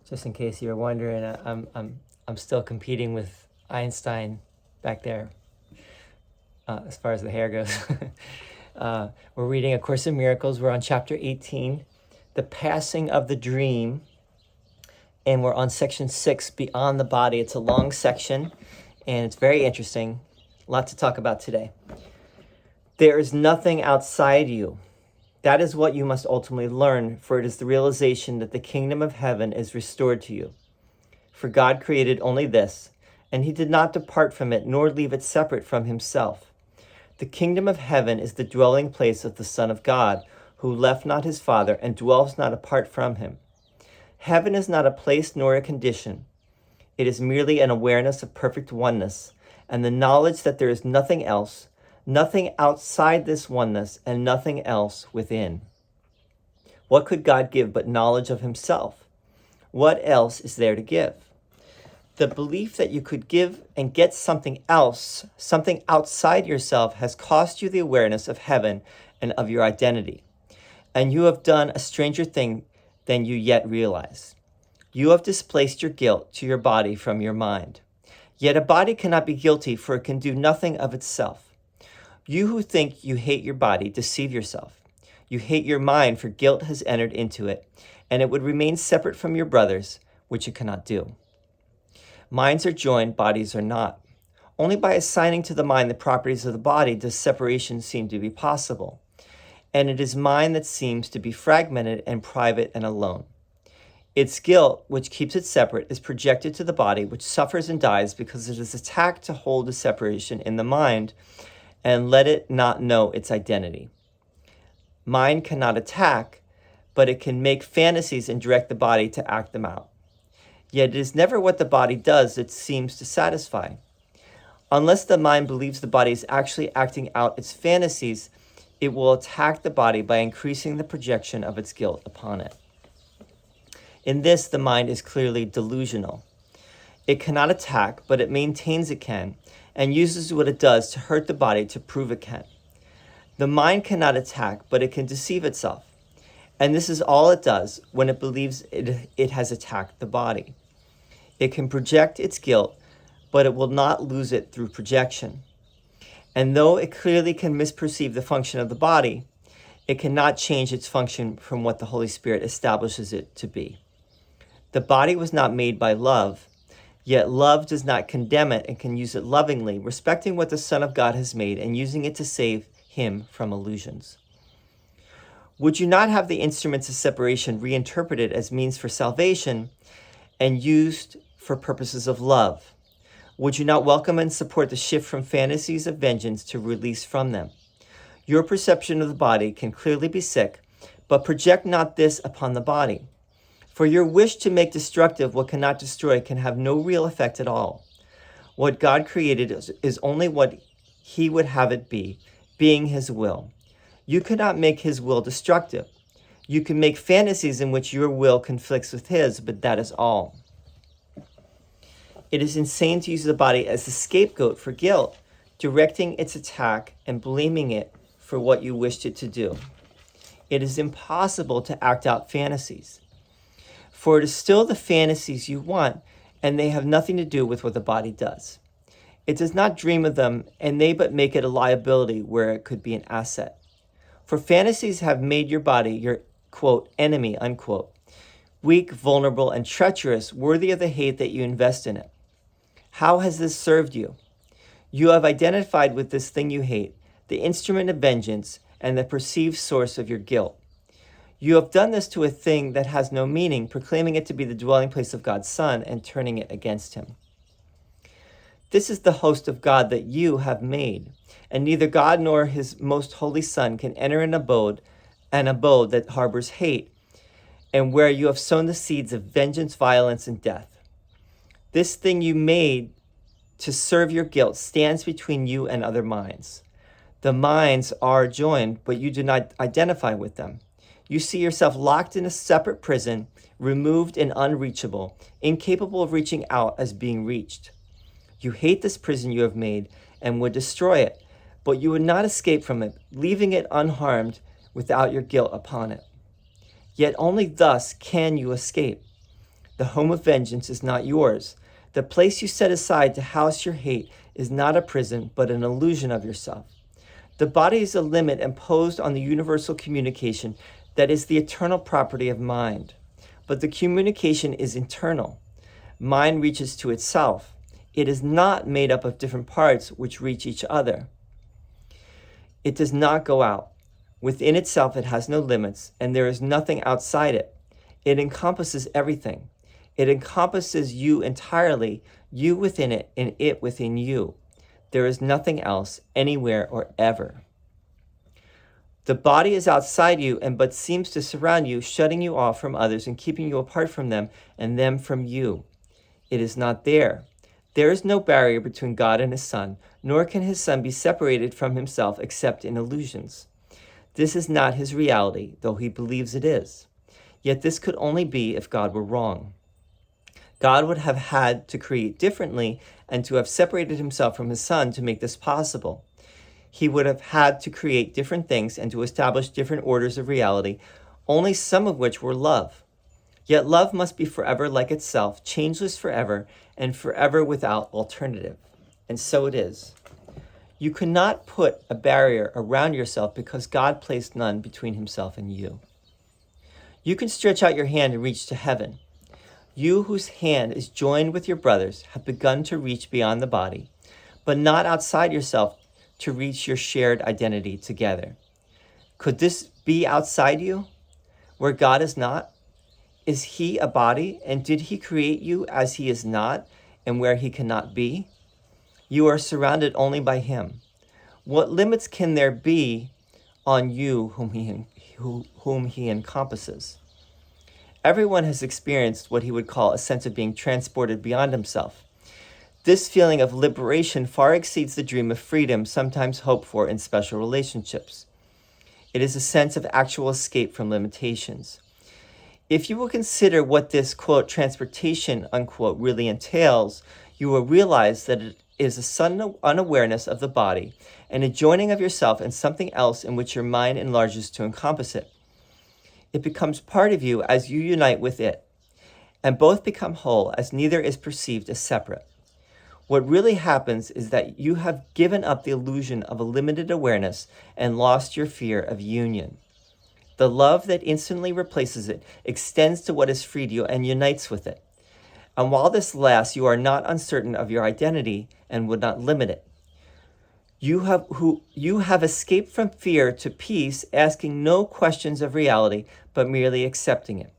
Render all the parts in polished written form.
Just in case you were wondering, I'm still competing with Einstein back there, as far as the hair goes. We're reading A Course in Miracles. We're on chapter 18, the passing of the dream, and we're on section 6, beyond the body. It's a long section, and it's very interesting. A lot to talk about today. There is nothing outside you. That is what you must ultimately learn, for it is the realization that the kingdom of heaven is restored to you. For God created only this, and he did not depart from it, nor leave it separate from himself. The kingdom of heaven is the dwelling place of the Son of God, who left not his Father, and dwells not apart from him. Heaven is not a place nor a condition. It is merely an awareness of perfect oneness, and the knowledge that there is nothing else, nothing outside this oneness, and nothing else within. What could God give but knowledge of himself? What else is there to give? The belief that you could give and get something else, something outside yourself, has cost you the awareness of heaven and of your identity. And you have done a stranger thing than you yet realize. You have displaced your guilt to your body from your mind. Yet a body cannot be guilty, for it can do nothing of itself. You who think you hate your body deceive yourself. You hate your mind, for guilt has entered into it, and it would remain separate from your brothers, which it cannot do. Minds are joined, bodies are not. Only by assigning to the mind the properties of the body does separation seem to be possible. And it is mind that seems to be fragmented and private and alone. Its guilt, which keeps it separate, is projected to the body, which suffers and dies because it is attacked to hold the separation in the mind and let it not know its identity. Mind cannot attack, but it can make fantasies and direct the body to act them out. Yet it is never what the body does that seems to satisfy. Unless the mind believes the body is actually acting out its fantasies, it will attack the body by increasing the projection of its guilt upon it. In this, the mind is clearly delusional. It cannot attack, but it maintains it can, and uses what it does to hurt the body to prove it can. The mind cannot attack, but it can deceive itself. And this is all it does when it believes it has attacked the body. It can project its guilt, but it will not lose it through projection. And though it clearly can misperceive the function of the body, it cannot change its function from what the Holy Spirit establishes it to be. The body was not made by love, yet love does not condemn it and can use it lovingly, respecting what the Son of God has made and using it to save him from illusions. Would you not have the instruments of separation reinterpreted as means for salvation and used for purposes of love? Would you not welcome and support the shift from fantasies of vengeance to release from them? Your perception of the body can clearly be sick, but project not this upon the body. For your wish to make destructive what cannot destroy can have no real effect at all. What God created is only what he would have it be, being his will. You cannot make his will destructive. You can make fantasies in which your will conflicts with his, but that is all. It is insane to use the body as a scapegoat for guilt, directing its attack and blaming it for what you wished it to do. It is impossible to act out fantasies, for it is still the fantasies you want, and they have nothing to do with what the body does. It does not dream of them, and they but make it a liability where it could be an asset. For fantasies have made your body your, quote, enemy, unquote, weak, vulnerable, and treacherous, worthy of the hate that you invest in it. How has this served you? You have identified with this thing you hate, the instrument of vengeance, and the perceived source of your guilt. You have done this to a thing that has no meaning, proclaiming it to be the dwelling place of God's Son and turning it against him. This is the host of God that you have made, and neither God nor his most holy Son can enter an abode that harbors hate, and where you have sown the seeds of vengeance, violence, and death. This thing you made to serve your guilt stands between you and other minds. The minds are joined, but you do not identify with them. You see yourself locked in a separate prison, removed and unreachable, incapable of reaching out as being reached. You hate this prison you have made and would destroy it, but you would not escape from it, leaving it unharmed without your guilt upon it. Yet only thus can you escape. The home of vengeance is not yours. The place you set aside to house your hate is not a prison, but an illusion of yourself. The body is a limit imposed on the universal communication that is the eternal property of mind. But the communication is internal. Mind reaches to itself. It is not made up of different parts which reach each other. It does not go out. Within itself it has no limits, and there is nothing outside it. It encompasses everything. It encompasses you entirely, you within it, and it within you. There is nothing else, anywhere or ever. The body is outside you and but seems to surround you, shutting you off from others and keeping you apart from them and them from you. It is not there. There is no barrier between God and his Son, nor can his Son be separated from himself except in illusions. This is not his reality, though he believes it is. Yet this could only be if God were wrong. God would have had to create differently and to have separated himself from his Son to make this possible. He would have had to create different things and to establish different orders of reality, only some of which were love. Yet love must be forever like itself, changeless forever, and forever without alternative. And so it is. You cannot put a barrier around yourself because God placed none between himself and you. You can stretch out your hand and reach to heaven. You whose hand is joined with your brother's have begun to reach beyond the body, but not outside yourself to reach your shared identity together. Could this be outside you, where God is not? Is he a body, and did he create you as he is not, and where he cannot be? You are surrounded only by him. What limits can there be on you whom he encompasses? Everyone has experienced what he would call a sense of being transported beyond himself. This feeling of liberation far exceeds the dream of freedom sometimes hoped for in special relationships. It is a sense of actual escape from limitations. If you will consider what this, quote, transportation, unquote, really entails, you will realize that it is a sudden unawareness of the body and a joining of yourself in something else in which your mind enlarges to encompass it. It becomes part of you as you unite with it, and both become whole as neither is perceived as separate. What really happens is that you have given up the illusion of a limited awareness and lost your fear of union. The love that instantly replaces it extends to what has freed you and unites with it. And while this lasts, you are not uncertain of your identity and would not limit it. You have escaped from fear to peace, asking no questions of reality, but merely accepting it.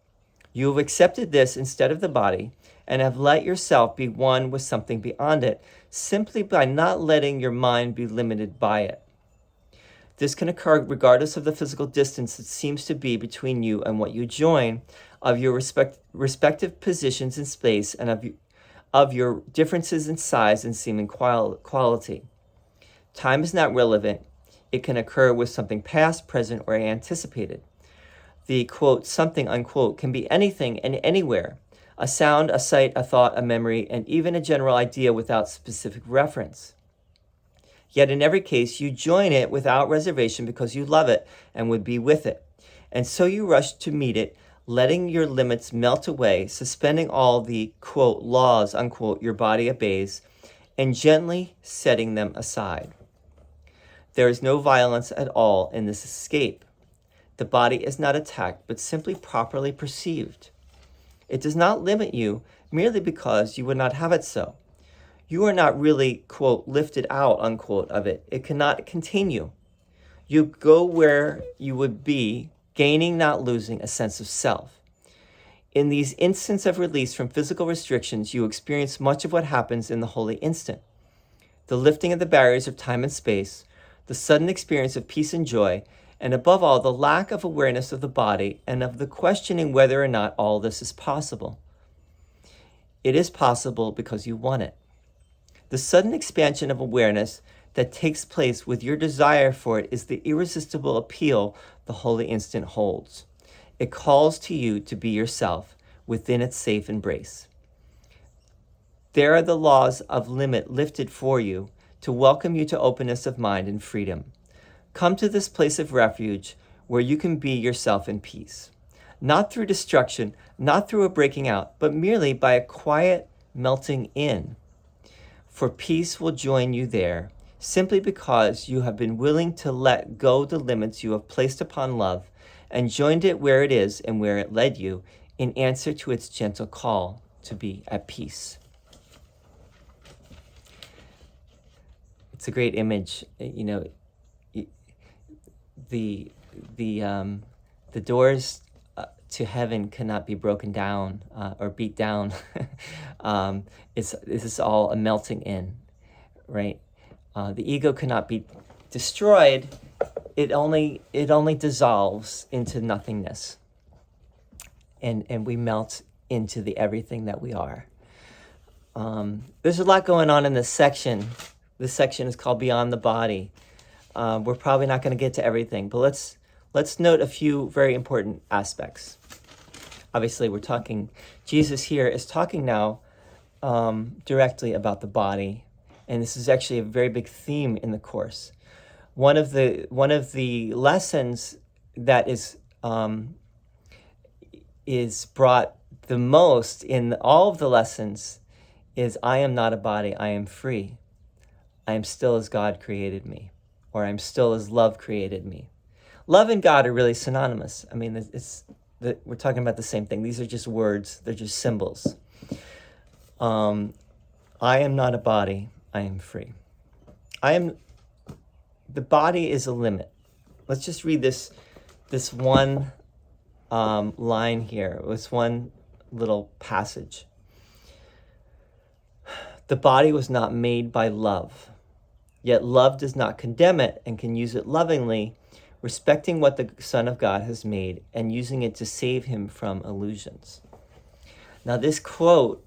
You have accepted this instead of the body, and have let yourself be one with something beyond it, simply by not letting your mind be limited by it. This can occur regardless of the physical distance that seems to be between you and what you join, of your respective positions in space, and of your differences in size and seeming quality. Time is not relevant. It can occur with something past, present, or anticipated. The, quote, something, unquote, can be anything and anywhere. A sound, a sight, a thought, a memory, and even a general idea without specific reference. Yet in every case, you join it without reservation because you love it and would be with it. And so you rush to meet it, letting your limits melt away, suspending all the, quote, laws, unquote, your body obeys, and gently setting them aside. There is no violence at all in this escape. The body is not attacked, but simply properly perceived. It does not limit you merely because you would not have it so. You are not really, quote, lifted out, unquote, of it. It cannot contain you. You go where you would be, gaining, not losing, a sense of self. In these instants of release from physical restrictions, you experience much of what happens in the holy instant. The lifting of the barriers of time and space, the sudden experience of peace and joy, and above all, the lack of awareness of the body and of the questioning whether or not all this is possible. It is possible because you want it. The sudden expansion of awareness that takes place with your desire for it is the irresistible appeal the holy instant holds. It calls to you to be yourself within its safe embrace. There are the laws of limit lifted for you to welcome you to openness of mind and freedom. Come to this place of refuge where you can be yourself in peace. not through destruction, not through a breaking out, but merely by a quiet melting in. For peace will join you there, simply because you have been willing to let go the limits you have placed upon love and joined it where it is and where it led you in answer to its gentle call to be at peace. It's a great image. The doors to heaven cannot be broken down or beat down. This is all a melting in, right? The ego cannot be destroyed. It only dissolves into nothingness, and we melt into the everything that we are. There's a lot going on in this section. This section is called Beyond the Body. We're probably not going to get to everything, but let's note a few very important aspects. Obviously, Jesus here is talking now directly about the body, and this is actually a very big theme in the Course. One of the lessons that is brought the most in all of the lessons is, I am not a body, I am free. I am still as God created me, or I'm still as love created me. Love and God are really synonymous. I mean, we're talking about the same thing. These are just words. They're just symbols. I am not a body. I am free. The body is a limit. Let's just read this one line here. This one little passage. The body was not made by love, yet love does not condemn it and can use it lovingly, respecting what the Son of God has made and using it to save him from illusions. Now this quote,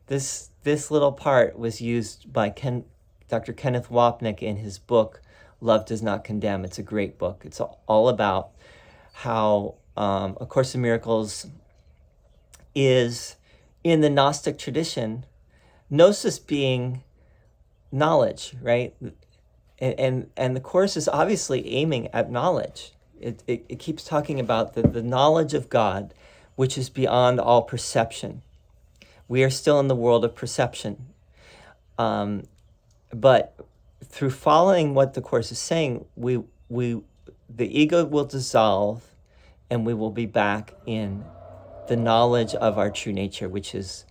this little part was used by Dr. Kenneth Wapnick in his book, Love Does Not Condemn. It's a great book. It's all about how A Course in Miracles is, in the Gnostic tradition, gnosis being knowledge, right? And the Course is obviously aiming at knowledge. It keeps talking about the knowledge of God, which is beyond all perception. We are still in the world of perception. But through following what the Course is saying, the ego will dissolve and we will be back in the knowledge of our true nature, which is,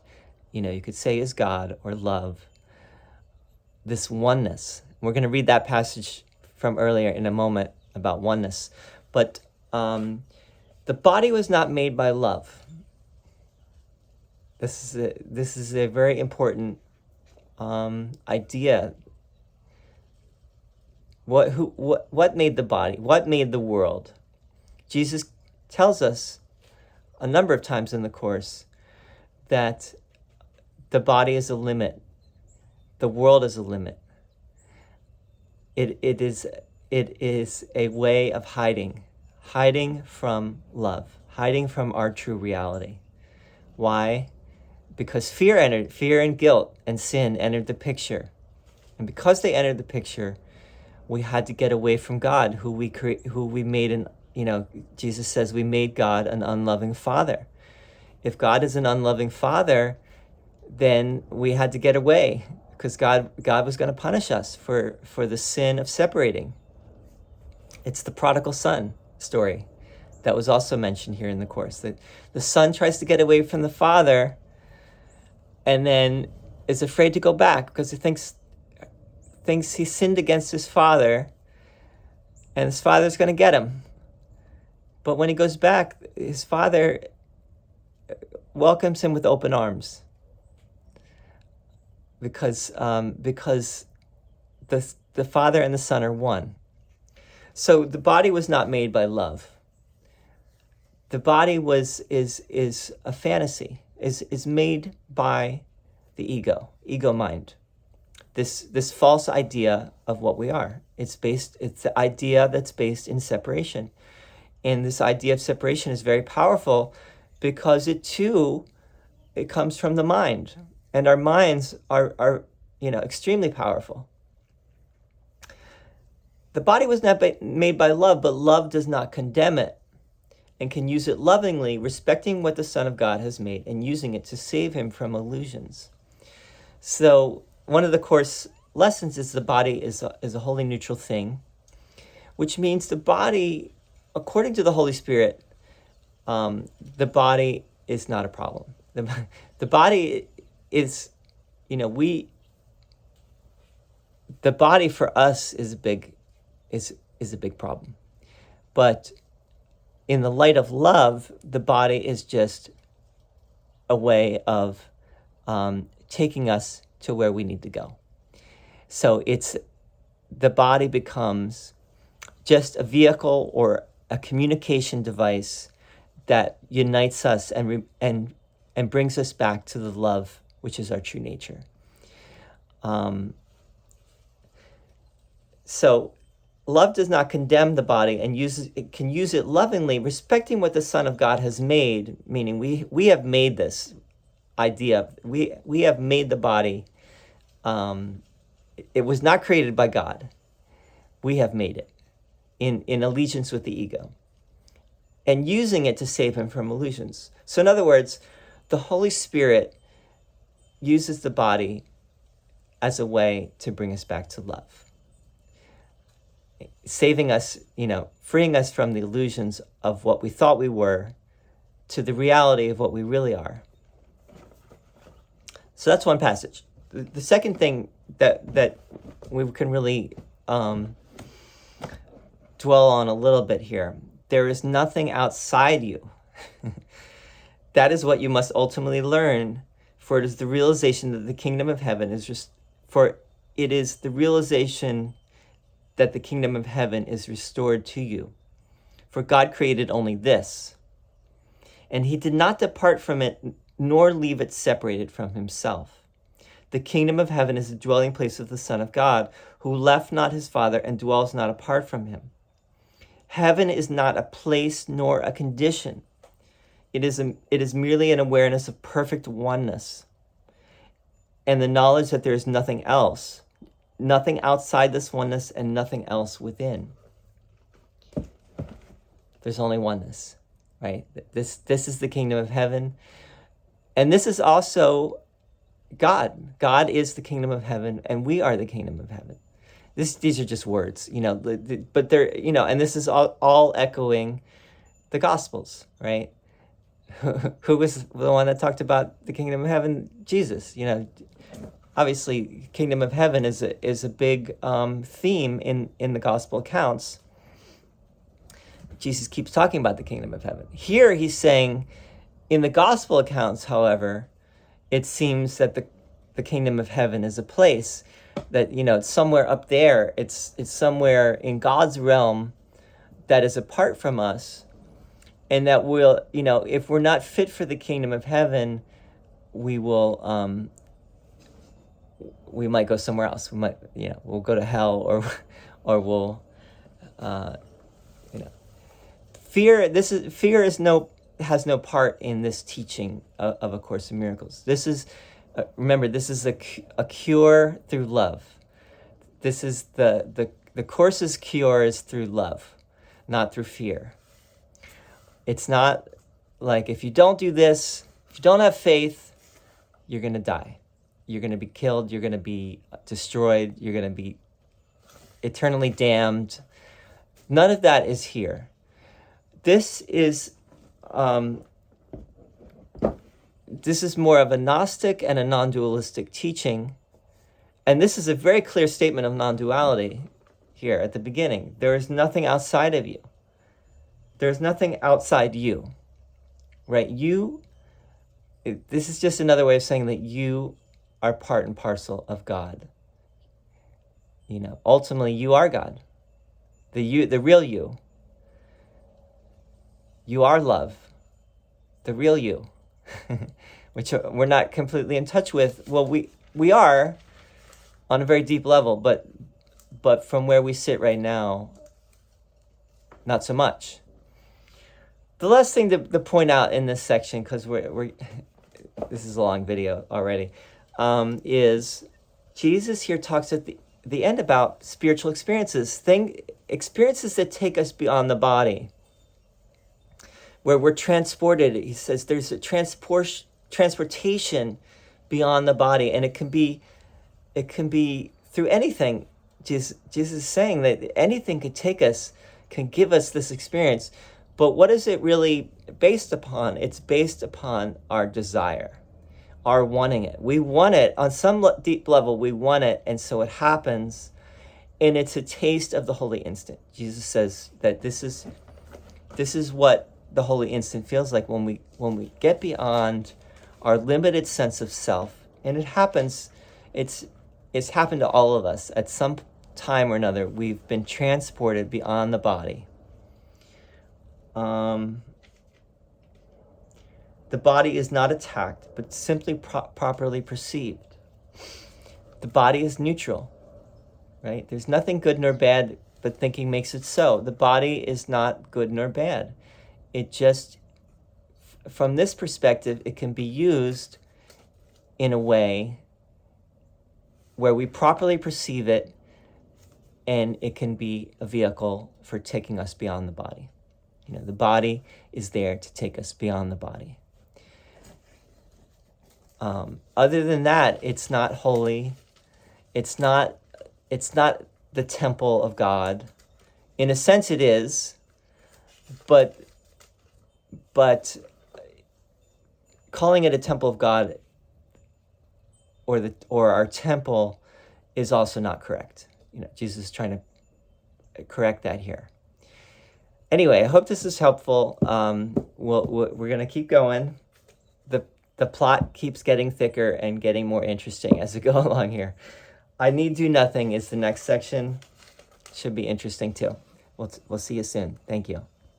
you could say is God or love. This oneness. We're going to read that passage from earlier in a moment about oneness. But the body was not made by love. This is a very important idea. What made the body? What made the world? Jesus tells us a number of times in the Course that the body is a limit. The world is a limit. It is a way of hiding from love, hiding from our true reality. Why? Because fear and guilt and sin entered the picture. And because they entered the picture, we had to get away from God, who we made Jesus says we made God an unloving father. If God is an unloving father, then we had to get away, because God was going to punish us for the sin of separating. It's the prodigal son story that was also mentioned here in the Course, that the son tries to get away from the father and then is afraid to go back because he thinks he sinned against his father and his father's going to get him. But when he goes back, his father welcomes him with open arms, because the Father and the Son are one. So the body was not made by love. The body is a fantasy, is made by the ego mind. This false idea of what we are. It's the idea that's based in separation. And this idea of separation is very powerful because it comes from the mind. And our minds are extremely powerful. The body was not made by love, but love does not condemn it. and can use it lovingly, respecting what the Son of God has made and using it to save him from illusions. So one of the Course lessons is the body is a wholly neutral thing, which means the body, according to the Holy Spirit, the body is not a problem. The body is, the body for us is a big problem. But in the light of love, the body is just a way of taking us to where we need to go. So the body becomes just a vehicle or a communication device that unites us and brings us back to the love, which is our true nature. So love does not condemn the body and it can use it lovingly, respecting what the Son of God has made, meaning we have made this idea. We have made the body. It was not created by God. We have made it in allegiance with the ego, and using it to save him from illusions. So in other words, the Holy Spirit uses the body as a way to bring us back to love, saving us, freeing us from the illusions of what we thought we were to the reality of what we really are. So that's one passage. The second thing that we can really dwell on a little bit here, there is nothing outside you. That is what you must ultimately learn, for it is the realization that the kingdom of heaven is the realization that the kingdom of heaven is restored to you. For God created only this, and he did not depart from it, nor leave it separated from himself. The kingdom of heaven is the dwelling place of the Son of God, who left not his Father and dwells not apart from him. Heaven is not a place nor a condition. It is merely an awareness of perfect oneness and the knowledge that there is nothing else, nothing outside this oneness and nothing else within. There's only oneness, right? This is the kingdom of heaven. And this is also God. God is the kingdom of heaven, and we are the kingdom of heaven. These are just words, but they're, and this is all echoing the Gospels, right? Who was the one that talked about the kingdom of heaven? Jesus. Obviously, kingdom of heaven is a big theme in the Gospel accounts. Jesus keeps talking about the kingdom of heaven. Here he's saying, in the Gospel accounts, however, it seems that the kingdom of heaven is a place that, it's somewhere up there. It's somewhere in God's realm that is apart from us, and that will, if we're not fit for the kingdom of heaven, we will, we might go somewhere else. We might, we'll go to hell, or we'll, fear has no part in this teaching of A Course in Miracles. This is, remember, this is a cure through love. This is the Course's cure is through love, not through fear. It's not like, if you don't do this, if you don't have faith, you're going to die. You're going to be killed. You're going to be destroyed. You're going to be eternally damned. None of that is here. This is more of a Gnostic and a non-dualistic teaching. And this is a very clear statement of non-duality here at the beginning. There is nothing outside of you. There's nothing outside you, right? This is just another way of saying that you are part and parcel of God. Ultimately, you are God. The real you. You are love. The real you. Which we're not completely in touch with. Well, we are on a very deep level, but from where we sit right now, not so much. The last thing to point out in this section, because we're this is a long video already, is Jesus here talks at the end about spiritual experiences that take us beyond the body. where we're transported. He says there's a transportation beyond the body, and it can be through anything. Jesus is saying that anything could take us, can give us this experience. But what is it really based upon? It's based upon our desire, our wanting it. We want it on some deep level. We want it, and so it happens. And it's a taste of the holy instant. Jesus says that this is what the holy instant feels like when we get beyond our limited sense of self. And it happens. It's happened to all of us at some time or another. We've been transported beyond the body. The body is not attacked, but simply properly perceived. The body is neutral, right? There's nothing good nor bad, but thinking makes it so. The body is not good nor bad. It just, from this perspective, it can be used in a way where we properly perceive it, and it can be a vehicle for taking us beyond the body. The body is there to take us beyond the body. Other than that, it's not holy. It's not the temple of God. In a sense, it is, but calling it a temple of God or our temple is also not correct. Jesus is trying to correct that here. Anyway, I hope this is helpful. We're going to keep going. The plot keeps getting thicker and getting more interesting as we go along here. I Need Do Nothing is the next section. Should be interesting too. We'll see you soon. Thank you.